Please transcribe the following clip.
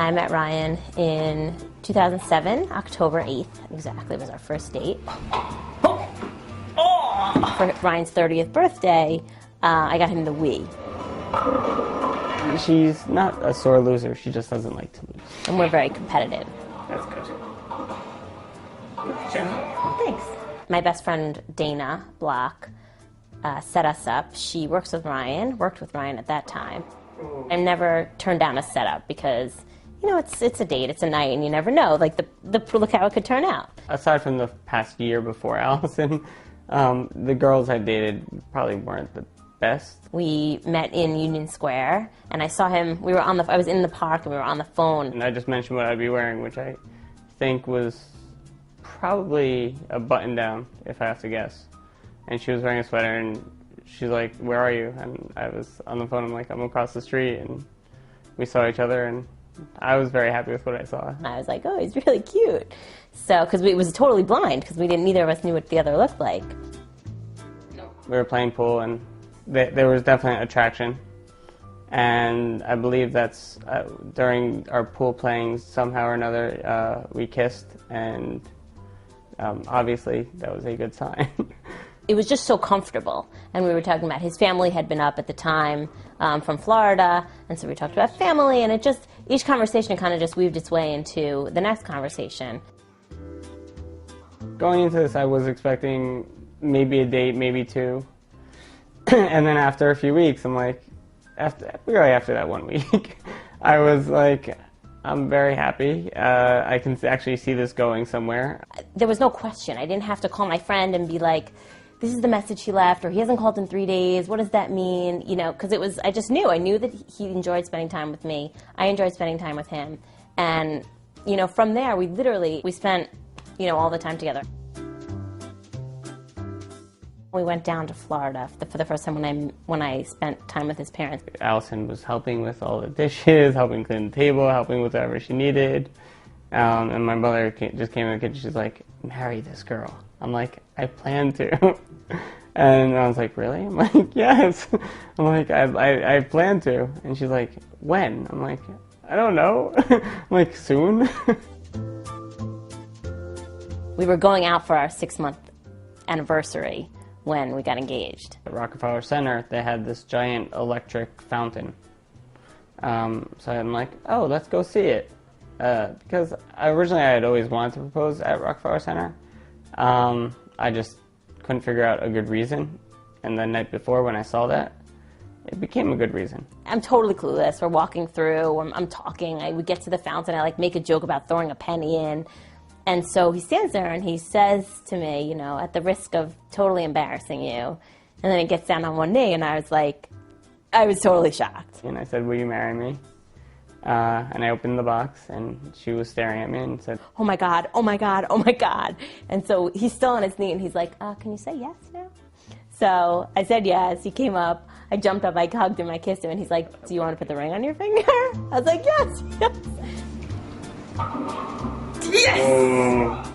I met Ryan in 2007, October 8th, exactly, was our first date. For Ryan's 30th birthday, I got him the Wii. She's not a sore loser, she just doesn't like to lose. And we're very competitive. That's good. Thanks. My best friend, Dana Block, set us up. She worked with Ryan at that time. I've never turned down a setup because, you know, it's a date, it's a night, and you never know, like, look how it could turn out. Aside from the past year before Allison, the girls I dated probably weren't the best. We met in Union Square, and I saw him, I was in the park, and we were on the phone. And I just mentioned what I'd be wearing, which I think was probably a button-down, if I have to guess. And she was wearing a sweater, and she's like, "Where are you?" And I was on the phone, I'm like, "I'm across the street," and we saw each other, and I was very happy with what I saw. And I was like, "Oh, he's really cute." So, because it was totally blind, because neither of us knew what the other looked like. We were playing pool, and there was definitely attraction. And I believe that's during our pool playing, somehow or another, we kissed, and obviously that was a good sign. It was just so comfortable, and we were talking about his family had been up at the time from Florida, and so we talked about family, and each conversation kind of just weaved its way into the next conversation. Going into this, I was expecting maybe a date, maybe two, and then after a few weeks, I'm like, after that 1 week, I was like, I'm very happy. I can actually see this going somewhere. There was no question. I didn't have to call my friend and be like, "This is the message he left," or "He hasn't called in 3 days. What does that mean?" You know, because I just knew. I knew that he enjoyed spending time with me. I enjoyed spending time with him. And, you know, from there, we spent, you know, all the time together. We went down to Florida for the first time when I spent time with his parents. Allison was helping with all the dishes, helping clean the table, helping with whatever she needed. And my mother just came in the kitchen. She's like, "Marry this girl." I'm like, "I plan to." And I was like, "Really?" I'm like, "Yes." I'm like, I plan to. And she's like, "When?" I'm like, "I don't know." I'm like, "Soon?" We were going out for our 6-month anniversary when we got engaged. At Rockefeller Center, they had this giant electric fountain. So I'm like, "Oh, let's go see it." Because originally I had always wanted to propose at Rockefeller Center. I just couldn't figure out a good reason. And the night before when I saw that, it became a good reason. I'm totally clueless. We're walking through, I'm talking, we get to the fountain, I like make a joke about throwing a penny in. And so he stands there and he says to me, you know, "At the risk of totally embarrassing you." And then he gets down on one knee, and I was totally shocked. And I said, "Will you marry me?" And I opened the box, and she was staring at me and said, "Oh my God, oh my God, oh my God." And so he's still on his knee, and he's like, "Can you say yes now?" So I said yes. He came up, I jumped up, I hugged him, I kissed him, and he's like, "Do you want to put the ring on your finger?" I was like, "Yes, yes." Yes!